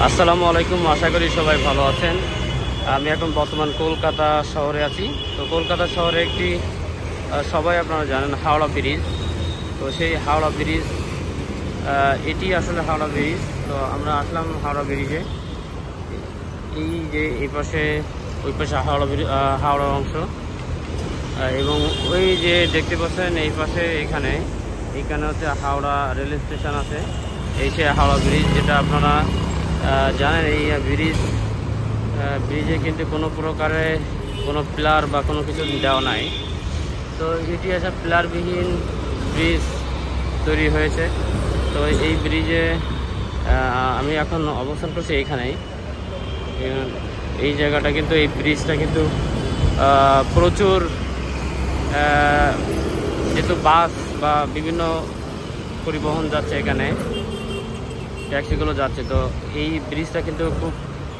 আসসালামু আলাইকুম, আশা করি সবাই ভালো আছেন। আমি এখন বর্তমান কলকাতা শহরে আছি। তো কলকাতা শহরে একটি সবাই আপনারা জানেন হাওড়া ব্রিজ। তো সেই হাওড়া ব্রিজ এটি আসলে হাওড়া ব্রিজ। তো আমরা আসলাম হাওড়া ব্রিজে। এই যে এই পাশে ওই পাশে হাওড়া অংশ, এবং ওই যে দেখতে পাচ্ছেন এই পাশে এখানে হচ্ছে হাওড়া রেল স্টেশন আছে। এই সে হাওড়া ব্রিজ, যেটা আপনারা জানেন। এই ব্রিজে কিন্তু কোনো প্রকারে কোনো পিলার বা কোনো কিছু দেওয়া নাই। তো এটি আছে পিলারবিহীন ব্রিজ তৈরি হয়েছে। তো এই ব্রিজে আমি এখন অবস্থান করছি এইখানেই। এই জায়গাটা কিন্তু, এই ব্রিজটা কিন্তু প্রচুর যেহেতু বাস বা বিভিন্ন পরিবহন যাচ্ছে, এখানে ট্যাক্সিগুলো যাচ্ছে। তো এই ব্রিজটা কিন্তু খুব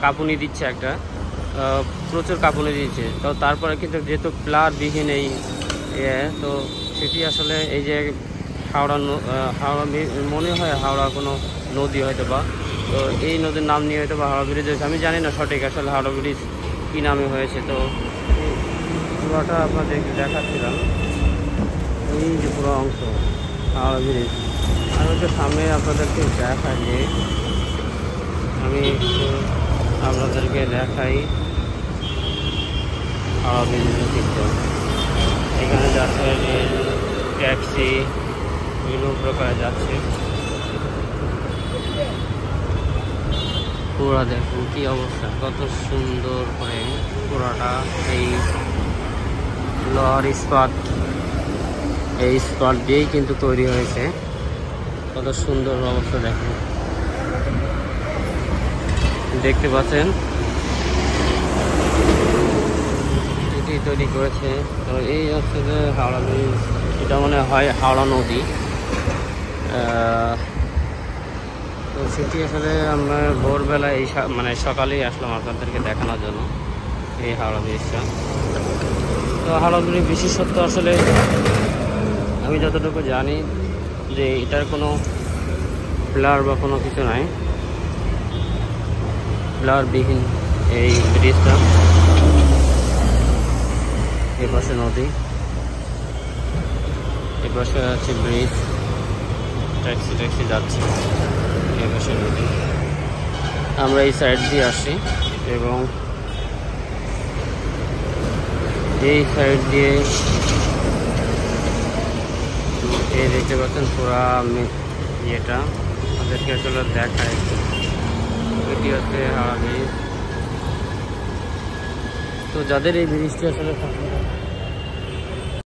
কাঁপুনি দিচ্ছে, প্রচুর কাঁপুনি দিচ্ছে। তো তারপরে কিন্তু যেহেতু পিলারবিহীন এই তো সেটি আসলে এই যে হাওড়া মনে হয় হাওড়া কোনো নদী হয়তো বা, তো এই নদীর নাম নিয়ে হয়তো বা হাওড়া ব্রিজ হয়েছে। আমি জানি না সঠিক আসলে হাওড়া ব্রিজ কী নামে হয়েছে। তো পুরোটা আপনাদেরকে দেখাচ্ছিলাম, এই যে পুরো অংশ হাওড়া ব্রিজ। আমি একটু সামনে আপনাদেরকে দেখাই, যে আমি আপনাদেরকে দেখাই হাওড়া ব্রিজের চিত্র। এখানে যাচ্ছে রেল, ট্যাক্সি, বিভিন্ন প্রকারে যাচ্ছে। পুরা দেখুন কি অবস্থা, কত সুন্দর করে পুরাটা এই লোহার ইস্পাত, এই ইস্পাত দিয়েই কিন্তু তৈরি হয়েছে। কত সুন্দর অবস্থা দেখুন, দেখতে পাচ্ছেন এটি তৈরি করেছে। তো এই হচ্ছে যে হাওড়া ব্রিজ, এটা মনে হয় হাওড়া নদী। তো সেটি আসলে আমরা ভোরবেলা মানে সকালেই আসলাম আপনাদেরকে দেখানোর জন্য এই হাওড়া ব্রিজটা। তো হাওড়া ব্রিজ বিশেষত্ব আসলে আমি যতটুকু জানি যে এটার কোনো পিলার বা কোনো কিছু নাই, পিলারবিহীন এই ব্রিজটা। এ পাশে নদী, এ পাশে আছে ব্রিজ, ট্যাক্সি যাচ্ছে, এ পাশে নদী। আমরা এই সাইড দিয়ে আসি এবং এই সাইড দিয়ে এই দেখতে পাচ্ছেন পুরা ইয়েটা আমাদেরকে আসলে দেখায়। এটি হচ্ছে হাওড়া ব্রিজ। তো যাদের এই ব্রিজটি আসলে